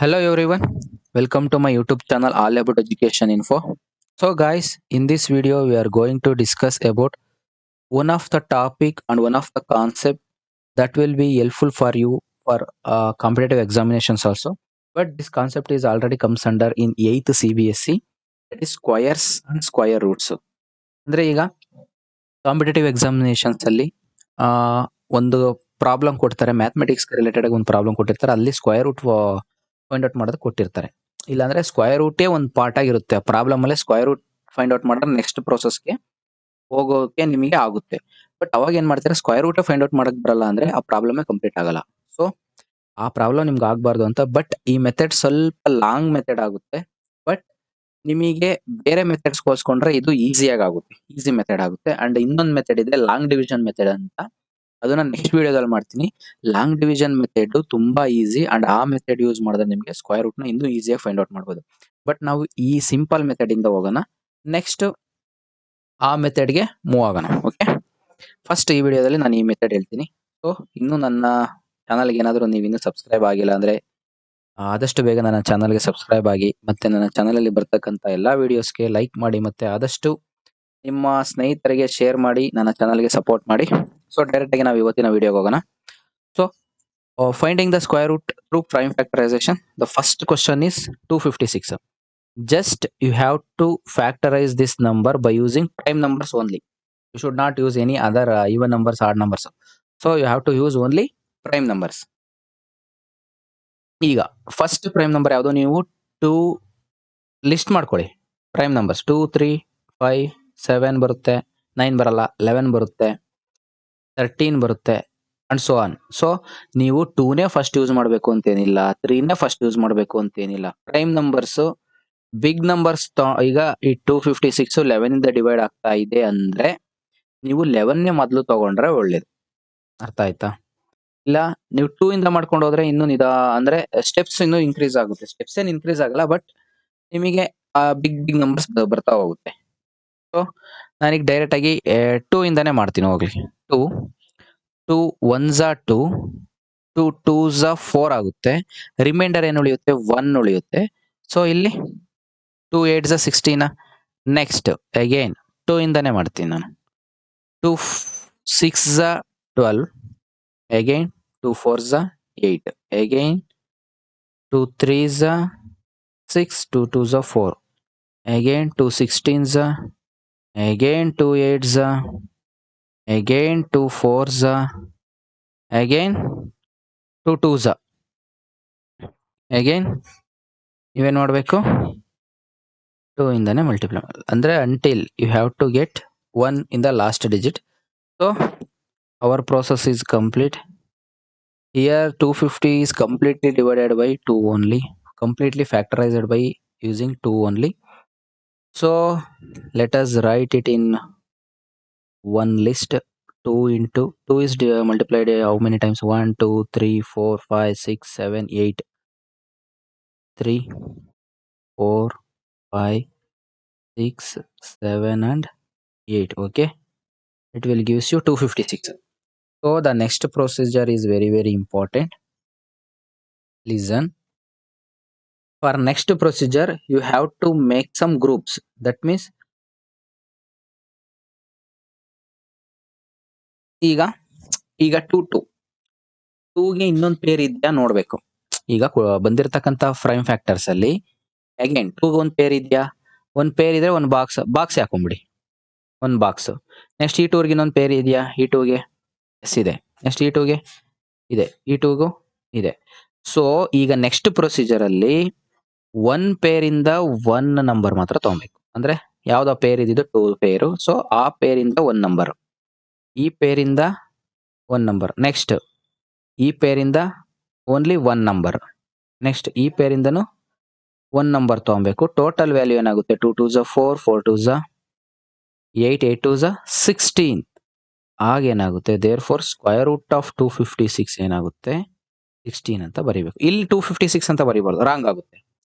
Hello everyone, welcome to my YouTube channel All About Education Info. So guys, in this video we are going to discuss about one of the topic and one of the concept that will be helpful for you for competitive examinations also. But this concept is already comes under in 8th CBSE, that is squares and square roots. ಅಂದ್ರೆ ಈಗ competitive examinations ಅಲ್ಲಿ ಆ ಒಂದು problem ಕೊಡ್ತಾರೆ, mathematics related ಒಂದು problem ಕೊಟ್ಟಿರ್ತಾರೆ, ಅಲ್ಲಿ square root find out ಮಾಡೋದು ಕೊಟ್ಟಿರ್ತಾರೆ. ಇಲ್ಲಾಂದ್ರೆ ಸ್ಕ್ವೇರ್ ರೂಟೇ ಒಂದು ಪಾರ್ಟ್ ಆಗಿರುತ್ತೆ. ಪ್ರಾಬ್ಲಮ್ ಅಲ್ಲೇ ಸ್ಕ್ವೇರ್ ರೂಟ್ ಫೈಂಡ್ ಔಟ್ ಮಾಡಿದ್ರೆ ನೆಕ್ಸ್ಟ್ ಪ್ರೋಸೆಸ್ಗೆ ಹೋಗೋಕೆ ನಿಮಗೆ ಆಗುತ್ತೆ. ಬಟ್ ಅವಾಗ ಏನ್ ಮಾಡ್ತಾರೆ, ಸ್ಕ್ವೇರ್ ರೂಟ್ ಫೈಂಡ್ ಔಟ್ ಮಾಡಕ್ ಬರಲ್ಲ ಅಂದ್ರೆ ಆ ಪ್ರಾಬ್ಲಮ್ ಕಂಪ್ಲೀಟ್ ಆಗಲ್ಲ. ಸೊ ಆ ಪ್ರಾಬ್ಲಮ್ ನಿಮ್ಗೆ ಆಗ್ಬಾರ್ದು ಅಂತ. ಬಟ್ ಈ ಮೆಥಡ್ ಸ್ವಲ್ಪ ಲಾಂಗ್ ಮೆಥಡ್ ಆಗುತ್ತೆ. ಬಟ್ ನಿಮಗೆ ಬೇರೆ ಮೆಥಡ್ಸ್ ಹೋಲಿಸ್ಕೊಂಡ್ರೆ ಇದು ಈಸಿಯಾಗಿ ಆಗುತ್ತೆ, ಈಸಿ ಮೆಥಡ್ ಆಗುತ್ತೆ. ಅಂಡ್ ಇನ್ನೊಂದು ಮೆಥಡ್ ಇದೆ ಲಾಂಗ್ ಡಿವಿಷನ್ ಮೆಥಡ್ ಅಂತ, ಅದನ್ನ ನೆಕ್ಸ್ಟ್ ವಿಡಿಯೋದಲ್ಲಿ ಮಾಡ್ತೀನಿ. ಲಾಂಗ್ ಡಿವಿಷನ್ ಮೆಥಡ್ ತುಂಬಾ ಈಸಿ ಅಂಡ್ ಆ ಮೆಥಡ್ ಯೂಸ್ ಮಾಡಿದ್ರೆ ನಿಮಗೆ ಸ್ಕ್ವೇರ್ ರೂಟ್ ನ ಇನ್ನೂ ಈಸಿಯಾಗಿ ಫೈಂಡ್ ಔಟ್ ಮಾಡಬಹುದು. ಬಟ್ ನಾವು ಈ ಸಿಂಪಲ್ ಮೆಥಡ್ ಇಂದ ಹೋಗೋಣ, ನೆಕ್ಸ್ಟ್ ಆ ಮೆಥಡ್ಗೆ ಮೂವ್ ಆಗೋಣ. ಓಕೆ, ಫಸ್ಟ್ ಈ ವಿಡಿಯೋದಲ್ಲಿ ನಾನು ಈ ಮೆಥಡ್ ಹೇಳ್ತೀನಿ. ಸೊ ಇನ್ನು ನನ್ನ ಚಾನಲ್ಗೆ ಏನಾದರೂ ನೀವು ಇನ್ನೂ ಸಬ್ಸ್ಕ್ರೈಬ್ ಆಗಿಲ್ಲ ಅಂದ್ರೆ ಆದಷ್ಟು ಬೇಗ ನನ್ನ ಚಾನಲ್ಗೆ ಸಬ್ಸ್ಕ್ರೈಬ್ ಆಗಿ, ಮತ್ತೆ ನನ್ನ ಚಾನಲ್ ಅಲ್ಲಿ ಬರ್ತಕ್ಕಂಥ ಎಲ್ಲಾ ವಿಡಿಯೋಸ್ಗೆ ಲೈಕ್ ಮಾಡಿ, ಮತ್ತೆ ಆದಷ್ಟು ನಿಮ್ಮ ಸ್ನೇಹಿತರಿಗೆ ಶೇರ್ ಮಾಡಿ, ನನ್ನ ಚಾನಲ್ಗೆ ಸಪೋರ್ಟ್ ಮಾಡಿ. ಸೊ ಡೈರೆಕ್ಟ್ ಆಗಿ ನಾವು ಇವತ್ತಿನ ವಿಡಿಯೋಗೆ ಹೋಗೋಣ. So finding the square root through prime factorisation. The first question is 256. Just you have to factorize this number by using prime numbers only. You should not use any other even numbers, odd numbers. So you have to use only prime numbers. ಈಗ first prime number ಯಾವುದು, ನೀವು 2 list ಮಾಡ್ಕೊಳ್ಳಿ. Prime numbers 2, 3, 5, 7 ಬರುತ್ತೆ, 9 ಬರಲ್ಲ, 11 ಬರುತ್ತೆ, 13 ಬರುತ್ತೆ and so on. So ನೀವು 2ನೇ ಫಸ್ಟ್ ಯೂಸ್ ಮಾಡಬೇಕು ಅಂತೇನಿಲ್ಲ, 3ನೇ ಫಸ್ಟ್ ಯೂಸ್ ಮಾಡಬೇಕು ಅಂತೇನಿಲ್ಲ. ಪ್ರೈಮ್ ನಂಬರ್ಸ್ ಬಿಗ್ ನಂಬರ್ಸ್ ಈಗ ಈ 256 11 ಇಂದ ಡಿವೈಡ್ ಆಗ್ತಾ ಇದೆ ಅಂದ್ರೆ ನೀವು 11ನೇ ಮೊದಲು ತಗೊಂಡ್ರೆ ಒಳ್ಳೇದು. ಅರ್ಥ ಆಯ್ತಾ? ಇಲ್ಲ ನೀವು 2 ಇಂದ ಮಾಡ್ಕೊಂಡು ಹೋದ್ರೆ ಇನ್ನೂ ಅಂದ್ರೆ ಸ್ಟೆಪ್ಸ್ ಇನ್ನೂ ಇನ್ಕ್ರೀಸ್ ಆಗುತ್ತೆ. ಸ್ಟೆಪ್ಸ್ ಏನ್ ಇನ್ಕ್ರೀಸ್ ಆಗಲ್ಲ, ಬಟ್ ನಿಮಗೆ ಬಿಗ್ ನಂಬರ್ಸ್ ಬರ್ತಾ ಹೋಗುತ್ತೆ. ಸೊ ನಾನೀಗ ಡೈರೆಕ್ಟ್ ಆಗಿ 2 ಇಂದಾನೆ ಮಾಡ್ತೀನಿ. ಹೋಗ್ಲಿ, 2 1s 2, 2 2s 4 ಆಗುತ್ತೆ. ರಿಮೈಂಡರ್ ಏನು ಉಳಿಯುತ್ತೆ, 1 ಉಳಿಯುತ್ತೆ. ಸೊ ಇಲ್ಲಿ 2 8s 16. ನೆಕ್ಸ್ಟ್ ಅಗೈನ್ 2 ಇಂದಾನೆ ಮಾಡ್ತೀನಿ ನಾನು. 2 6s 12, again 2 4s 8, again 2 3s 6, 2 2s 4, again 2 16s, again 2 8s, again 2 4s, again 2 2s, again ನೀವೇನ್ ಮಾಡಬೇಕು, 2 ಇಂದಾನೆ ಮಲ್ಟಿಪ್ಲೈ ಅಂದ್ರೆ until you have to get 1 in the last digit. So our process is complete. Here 250 is completely divided by 2 only, completely factorized by using 2 only. So let us write it in one list. 2 into 2 is multiplied how many times? 1 2 3 4 5 6 7 8, 3 4 5 6 7 and 8. Okay, it will gives you 256. So the next procedure is very important. Listen. For next procedure you have to make some groups. That means ಈಗ 2ಗೆ ಇನ್ನೊಂದು peer ಇದೆಯಾ ನೋಡ್ಬೇಕು. ಈಗ ಬಂದಿರತಕ್ಕಂತ prime factors ಅಲ್ಲಿ again 2ಗೆ ಒಂದು peer ಇದೆಯಾ, ಒಂದು peer ಇದ್ರೆ ಒಂದು ಬಾಕ್ಸ್ ಹಾಕೊಂಡ್ಬಿಡಿ, ಒಂದು ಬಾಕ್ಸ್. ನೆಕ್ಸ್ಟ್ ಈ 2ಗೆ ಇನ್ನೊಂದು ಪೇರ್ ಇದೆಯಾ, ಈ 2ಗೆ ಎಸ್ ಇದೆ, ನೆಕ್ಸ್ಟ್ ಈ 2ಗೆ ಇದೆ, ಈ 2ಗೂ ಇದೆ. ಸೊ ಈಗ ನೆಕ್ಸ್ಟ್ ಪ್ರೊಸೀಜರ್ ಅಲ್ಲಿ 1 ಪೇರ್ ಇಂದ 1 ನಂಬರ್ ಮಾತ್ರ ತಗೊಬೇಕು. ಅಂದ್ರೆ ಯಾವ್ದೋ ಪೇರ್ ಇದ್ದಿದ್ದು 2 ಪೇರು, ಸೊ ಆ ಪೇರ್ ಇಂದ 1 ನಂಬರ್, ಈ ಪೇರ್ ಇಂದ 1 ನಂಬರ್, ನೆಕ್ಸ್ಟ್ ಈ ಪೇರ್ ಇಂದ ಓನ್ಲಿ 1 ನಂಬರ್, ನೆಕ್ಸ್ಟ್ ಈ ಪೇರ್ ಇಂದನು 1 ನಂಬರ್ ತಗೊಬೇಕು. ಟೋಟಲ್ ವ್ಯಾಲ್ಯೂ ಏನಾಗುತ್ತೆ, 2 2s 4, 4 2s 8, 8 2s 16. ಆಗೇನಾಗುತ್ತೆ, therefore square root of 256 ಏನಾಗುತ್ತೆ 16 ಅಂತ ಬರೀಬೇಕು. ಇಲ್ಲಿ 256 ಅಂತ ಬರೀಬಾರ್ದು, ರಾಂಗ್ ಆಗುತ್ತೆ.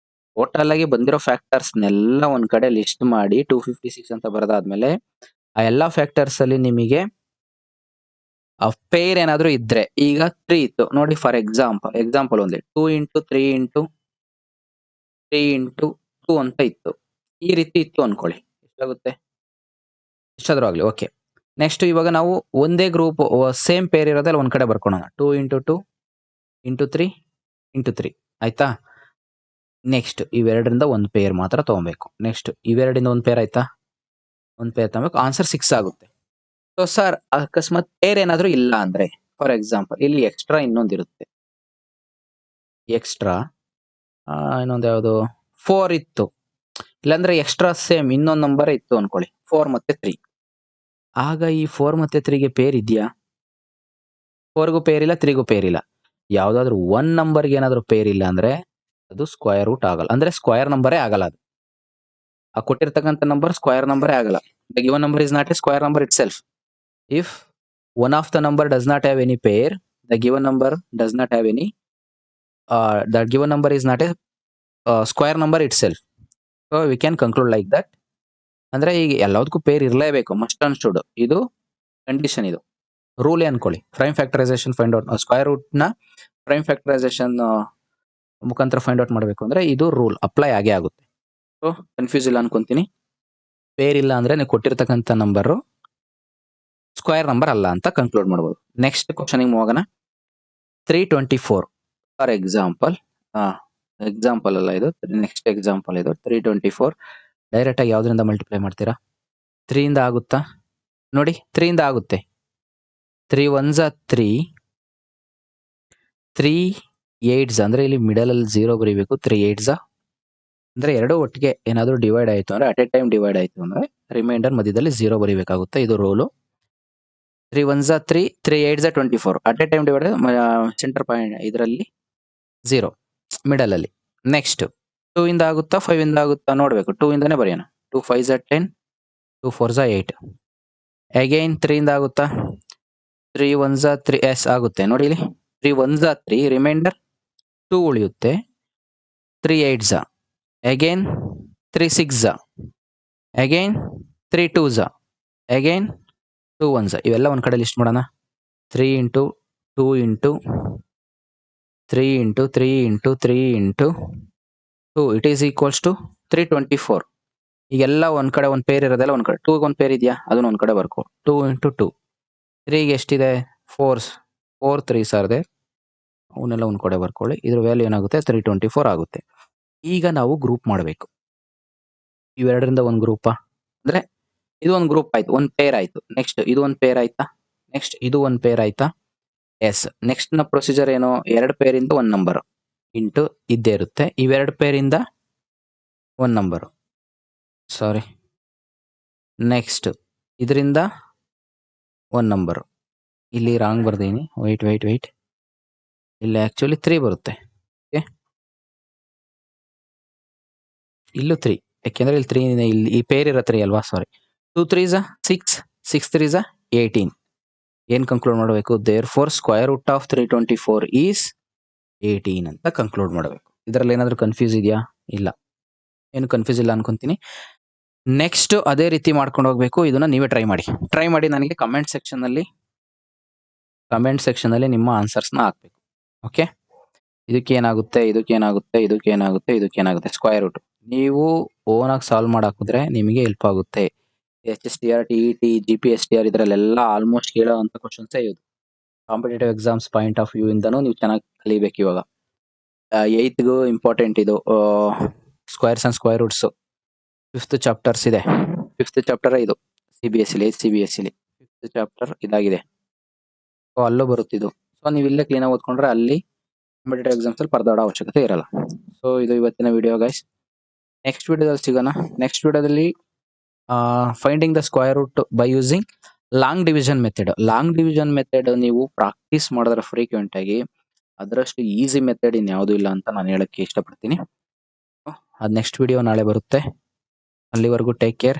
ಟೋಟಲ್ ಆಗಿ ಬಂದಿರೋ ಫ್ಯಾಕ್ಟರ್ಸ್ ನೆಲ್ಲ ಒಂದ್ ಕಡೆ ಲಿಸ್ಟ್ ಮಾಡಿ 256 ಅಂತ ಬರೆದಾದ್ಮೇಲೆ ಆ ಎಲ್ಲಾ ಫ್ಯಾಕ್ಟರ್ಸ್ ಅಲ್ಲಿ ನಿಮಗೆ ಪೇರ್ ಏನಾದ್ರೂ ಇದ್ರೆ, ಈಗ 3 ಇತ್ತು ನೋಡಿ, ಫಾರ್ ಎಕ್ಸಾಂಪಲ್ ಒಂದೇ 2 into 3 into 3 ಇಂಟು 2 ಅಂತ ಇತ್ತು. ಈ ರೀತಿ ಇತ್ತು ಅನ್ಕೊಳ್ಳಿ. ಎಷ್ಟಾಗುತ್ತೆ? ಎಷ್ಟಾದ್ರೂ ಆಗಲಿ. ಓಕೆ. ನೆಕ್ಸ್ಟ್ ಇವಾಗ ನಾವು ಒಂದೇ ಗ್ರೂಪ್ ಸೇಮ್ ಪೇರ್ ಇರೋದಲ್ಲ ಒಂದ್ ಕಡೆ ಬರ್ಕೊಳ್ಳೋಣ. 2 ಇಂಟು 2 ಇಂಟು 3 ಇಂಟು 3 ಆಯ್ತಾ? ನೆಕ್ಸ್ಟ್ ಇವೆರಡರಿಂದ ಒಂದು ಪೇರ್ ಮಾತ್ರ ತಗೊಬೇಕು. ನೆಕ್ಸ್ಟ್ ಇವೆರಡಿಂದ ಒಂದು ಪೇರ್ ಆಯ್ತಾ? ಒಂದು ಪೇರ್ ತಗೋಬೇಕು. ಆನ್ಸರ್ 6 ಆಗುತ್ತೆ. ಸೊ ಸರ್ ಅಕಸ್ಮಾತ್ ಪೇರ್ ಏನಾದ್ರೂ ಇಲ್ಲ ಅಂದ್ರೆ, ಫಾರ್ ಎಕ್ಸಾಂಪಲ್ ಇಲ್ಲಿ ಎಕ್ಸ್ಟ್ರಾ ಇನ್ನೊಂದಿರುತ್ತೆ. ಎಕ್ಸ್ಟ್ರಾ ಇನ್ನೊಂದು ಯಾವುದು 4 ಇತ್ತು. ಇಲ್ಲಾಂದ್ರೆ ಎಕ್ಸ್ಟ್ರಾ ಸೇಮ್ ಇನ್ನೊಂದು ನಂಬರ್ ಇತ್ತು ಅನ್ಕೊಳ್ಳಿ, 4 ಮತ್ತೆ 3. ಆಗ ಈ 4 ಮತ್ತೆ 3ಗೆ ಪೇರ್ ಇದೆಯಾ? 4ಗೂ ಪೇರ್ ಇಲ್ಲ, 3ಗೂ ಪೇರ್ ಇಲ್ಲ. ಯಾವ್ದಾದ್ರು ಒನ್ ನಂಬರ್ಗೆ ಏನಾದ್ರು ಪೇರ್ ಇಲ್ಲ ಅಂದ್ರೆ ಅದು ಸ್ಕ್ವಯರ್ ರೂಟ್ ಆಗಲ್ಲ. ಅಂದ್ರೆ ಸ್ಕ್ವಯರ್ ನಂಬರೇ ಆಗಲ್ಲ ಅದು. ಆ ಕೊಟ್ಟಿರ್ತಕ್ಕಂಥ ನಂಬರ್ ಸ್ಕ್ವಯರ್ ನಂಬರೇ ಆಗಲ್ಲ. The given number is not A square number it self. If one of the number does not have any pair, the given number does not have any, the given number is not a square number itself. So we can conclude like that. ಅಂದ್ರೆ ಈಗ ಎಲ್ಲದಕ್ಕೂ peer ಇರಲೇಬೇಕು, must ಅನ್ಸ್ಟುಡ್. ಇದು condition, ಇದು rule ಅನ್ಕೊಳ್ಳಿ. Prime factorisation find out, square root ನ prime factorisation ಮುಖಾಂತರ find out ಮಾಡಬೇಕು ಅಂದ್ರೆ ಇದು ರೂಲ್ ಅಪ್ಲೈ ಆಗೇ ಆಗುತ್ತೆ. ಸೊ ಕನ್ಫ್ಯೂಸ್ ಇಲ್ಲ ಅನ್ಕೊಂತೀನಿ. ಪೇರ್ ಇಲ್ಲ ಅಂದ್ರೆ ನೀವು ಕೊಟ್ಟಿರ್ತಕ್ಕಂಥ ನಂಬರ್ ಸ್ಕ್ವೇರ್ ನಂಬರ್ ಅಲ್ಲ ಅಂತ ಕನ್ಕ್ಲೂಡ್ ಮಾಡಬಹುದು. ನೆಕ್ಸ್ಟ್ ಕ್ವಶನ್ ಮೂವ್ ಆಗೋಣ. 324 ಫಾರ್ ಎಕ್ಸಾಂಪಲ್, ಎಕ್ಸಾಂಪಲ್ ಅಲ್ಲ ಇದು, ನೆಕ್ಸ್ಟ್ ಎಕ್ಸಾಂಪಲ್ ಇದು. 324 ಡೈರೆಕ್ಟ್ ಆಗಿ ಯಾವ್ದ್ರಿಂದ ಮಲ್ಟಿಪ್ಲೈ ಮಾಡ್ತೀರಾ? 3 ಇಂದ ಆಗುತ್ತಾ? ನೋಡಿ 3 ಇಂದ ಆಗುತ್ತೆ. 3 1s 3, 3 8s ಅಂದ್ರೆ ಇಲ್ಲಿ ಮಿಡಲ್ ಅಲ್ಲಿ 0 ಬರೀಬೇಕು. 3 8s ಅಂದ್ರೆ ಎರಡು ಒಟ್ಟಿಗೆ ಏನಾದ್ರು ಡಿವೈಡ್ ಆಯ್ತು ಅಂದ್ರೆ, ಅಟ್ ಎ ಟೈಮ್ ಡಿವೈಡ್ ಆಯ್ತು ಅಂದ್ರೆ ರಿಮೈಂಡರ್ ಮಧ್ಯದಲ್ಲಿ 0 ಬರೀಬೇಕಾಗುತ್ತೆ. ಇದು rule. 3 1s 3, 3 8s 24. At A time divide centre point ಇದರಲ್ಲಿ 0 ಮಿಡಲ್ ಅಲ್ಲಿ. ನೆಕ್ಸ್ಟ್ 2 ಇಂದ ಆಗುತ್ತಾ 5 ಇಂದ ಆಗುತ್ತಾ ನೋಡ್ಬೇಕು. 2 ಇಂದಾನೆ ಬರೆಯೋಣ. 2 5s 10, 2 4s 8. ಅಗೈನ್ 3 ಇಂದ ಆಗುತ್ತಾ? 3 1s 3 ಎಸ್ ಆಗುತ್ತೆ. ನೋಡಿ ಇಲ್ಲಿ 3 1s 3, ರಿಮೈಂಡರ್ 2 ಉಳಿಯುತ್ತೆ. 3 8s, again 3 6s, again 3 2s, again 2 1s. ಇವೆಲ್ಲ ಒಂದ್ ಕಡೆ ಲಿಸ್ಟ್ ಮಾಡೋಣ. 3 into 2 into 3 into 3 into 3 into 2 it is equals to 324. ಈಗೆಲ್ಲ ಒಂದ್ ಕಡೆ ಒಂದ್ ಪೇರ್ ಇರೋದೆಲ್ಲ ಒಂದ್ ಕಡೆ. 2 ಒಂದ್ ಪೇರ್ ಇದೆಯಾ? ಅದನ್ನ ಒಂದ್ ಕಡೆ ಬರ್ಕೊ. 2 ಇಂಟು 2, 3ಗೆ ಎಷ್ಟಿದೆ? 4 3s are there. ಅವನ್ನೆಲ್ಲ ಒಂದ್ ಕಡೆ ಬರ್ಕೊಳ್ಳಿ. ಇದ್ರ ವ್ಯಾಲ್ಯೂ ಏನಾಗುತ್ತೆ? 324 ಆಗುತ್ತೆ. ಈಗ ನಾವು ಗ್ರೂಪ್ ಮಾಡಬೇಕು. ಇವೆರಡರಿಂದ ಒಂದು ಗ್ರೂಪ್ ಅಂದ್ರೆ ಇದು ಒಂದು ಗ್ರೂಪ್ ಆಯ್ತು, ಒಂದ್ ಪೇರ್ ಆಯ್ತು. ನೆಕ್ಸ್ಟ್ ಇದು ಒಂದ್ ಪೇರ್ ಆಯ್ತಾ? ನೆಕ್ಸ್ಟ್ ಇದು ಒಂದ್ ಪೇರ್ ಆಯ್ತಾ? ಎಸ್. ನೆಕ್ಸ್ಟ್ ನ ಪ್ರೊಸೀಜರ್ ಏನು? ಎರಡು ಪೇರ್ ಇಂದ ಒಂದ್ ನಂಬರ್ ಇಂಟು ಇದ್ದೇ ಇರುತ್ತೆ. ಇವೆರಡು ಪೇರ್ ಇಂದ ಒಂದ್ ನಂಬರ್, ಸಾರಿ, ನೆಕ್ಸ್ಟ್ ಇದರಿಂದ ಒಂದ್ ನಂಬರ್. ಇಲ್ಲಿ ರಾಂಗ್ ಬರ್ದೀನಿ, ವೈಟ್. ಇಲ್ಲಿ ಆಕ್ಚುಲಿ 3 ಬರುತ್ತೆ. ಇಲ್ಲೂ 3, ಯಾಕೆಂದ್ರೆ ಇಲ್ಲಿ 3 ಇಲ್ಲಿ ಈ ಪೇರ್ ಇರೋ 3 ಅಲ್ವಾ? ಸಾರಿ. 2 3s 6, 6 3s 18. ಏನ್ ಕನ್ಕ್ಲೂಡ್ ಮಾಡಬೇಕು? Therefore square root of 324 is 18 ಅಂತ ಕನ್ಕ್ಲೂಡ್ ಮಾಡಬೇಕು. ಇದರಲ್ಲಿ ಏನಾದ್ರು ಕನ್ಫ್ಯೂಸ್ ಇದೆಯಾ? ಇಲ್ಲ, ಏನು ಕನ್ಫ್ಯೂಸ್ ಇಲ್ಲ ಅನ್ಕೊಂತೀನಿ. ನೆಕ್ಸ್ಟ್ ಅದೇ ರೀತಿ ಮಾಡ್ಕೊಂಡು ಹೋಗ್ಬೇಕು. ಇದನ್ನ ನೀವೇ ಟ್ರೈ ಮಾಡಿ ನನಗೆ ಕಮೆಂಟ್ ಸೆಕ್ಷನ್ ಅಲ್ಲಿ ನಿಮ್ಮ ಆನ್ಸರ್ಸ್ ನ ಹಾಕ್ಬೇಕು. ಓಕೆ, ಇದಕ್ಕೇನಾಗುತ್ತೆ ಸ್ಕ್ವೇರ್ ರೂಟ್. ನೀವು ಓನ್ ಆಗಿ ಸಾಲ್ವ್ ಮಾಡಾಕಿದ್ರೆ ನಿಮಗೆ ಹೆಲ್ಪ್ ಆಗುತ್ತೆ. HSTR, TET, GPSTR ಇದರಲ್ಲೆಲ್ಲ ಆಲ್ಮೋಸ್ಟ್ ಕೇಳೋವಂಥ ಕ್ವಶನ್ಸ್ ಇದು. Competitive exams point of view ಇಂದನೂ ನೀವು ಚೆನ್ನಾಗಿ ಕಲಿಬೇಕು. ಇವಾಗ 8ಗೂ ಇಂಪಾರ್ಟೆಂಟ್ ಇದು squares and square roots. 5th chapters ಇದೆ. 5th ಚಾಪ್ಟರ್ ಇದು CBSE, HCBSE 5th ಚಾಪ್ಟರ್ ಇದಾಗಿದೆ. ಸೊ ಅಲ್ಲೂ ಬರುತ್ತಿದ್ದು. ಸೊ ನೀವು ಇಲ್ಲೇ ಕ್ಲೀನಾಗಿ ಓದ್ಕೊಂಡ್ರೆ ಅಲ್ಲಿ ಕಾಂಪಿಟೇಟಿವ್ ಎಕ್ಸಾಮ್ಸ್ ಅಲ್ಲಿ ಪರದಾಡೋ ಅವಶ್ಯಕತೆ ಇರಲ್ಲ. ಸೊ ಇದು ಇವತ್ತಿನ ವಿಡಿಯೋ ಗೈಸ್. ನೆಕ್ಸ್ಟ್ ವಿಡಿಯೋದಲ್ಲಿ ಸಿಗೋಣ. ನೆಕ್ಸ್ಟ್ ವಿಡಿಯೋದಲ್ಲಿ finding the square root by using long division method. Long division method ನೀವು ಪ್ರಾಕ್ಟೀಸ್ ಮಾಡಿದ್ರೆ ಫ್ರೀಕ್ವೆಂಟ್ ಆಗಿ, ಅದರಷ್ಟು ಈಸಿ ಮೆಥಡ್ ಇನ್ಯಾವುದೂ ಇಲ್ಲ ಅಂತ ನಾನು ಹೇಳಕ್ಕೆ ಇಷ್ಟಪಡ್ತೀನಿ. ಅದು ನೆಕ್ಸ್ಟ್ ವಿಡಿಯೋ ನಾಳೆ ಬರುತ್ತೆ. ಅಲ್ಲಿವರೆಗೂ ಟೇಕ್ ಕೇರ್.